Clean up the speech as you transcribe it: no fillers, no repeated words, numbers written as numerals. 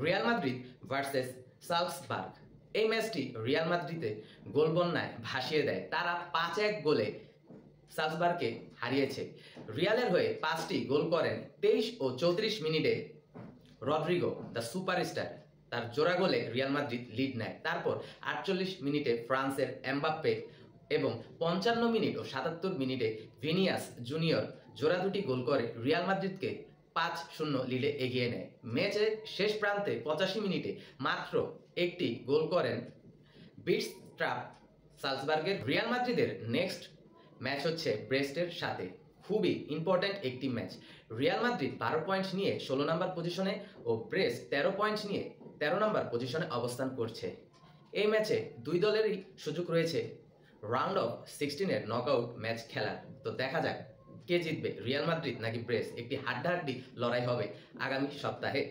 Real Madrid versus Salzburg. এই ম্যাচটি Real মাদ্রিদে গোল বন্যায় ভাসিয়ে দেয়। তারা 5-1 গোলে সালজবার্গকে হারিয়েছে। রিয়ালের হয়ে 5টি গোল করেন 23 ও 34 মিনিটে রদ্রিগো দ্য সুপারস্টার। তার জোড়া গোলে রিয়াল মাদ্রিদ লিড নেয়। তারপর 48 মিনিটে ফ্রান্সের এমবাপ্পে এবং 55 মিনিট ও 77 মিনিটে ভিনিয়াস জুনিয়র জোড়া দুটি গোল করে রিয়াল মাদ্রিদকে 5-0 লিডে এগিয়ে নেয়। ম্যাচের শেষ প্রান্তে 85 মিনিটে মাত্র একটি গোল করেন বিটস্ট্রাপ সালজবার্গের। রিয়াল মাদ্রিদের নেক্সট ম্যাচ হচ্ছে ব্রেস্টের সাথে। খুবই ইম্পর্ট্যান্ট একটি ম্যাচ। রিয়াল মাদ্রিদ 12 পয়েন্ট নিয়ে 16 নম্বর পজিশনে ও ব্রেস্ট 13 পয়েন্ট নিয়ে 13 নম্বর পজিশনে অবস্থান করছে। এই ম্যাচে দুই দলেরই সুযোগ রয়েছে রাউন্ড অফ 16-এর নকআউট ম্যাচ খেলার। তো দেখা যাক কে জিতবে, রিয়াল মাদ্রিদ নাকি ব্রেস্ট। একটি হাড্ডাহাড্ডি লড়াই হবে আগামী সপ্তাহে।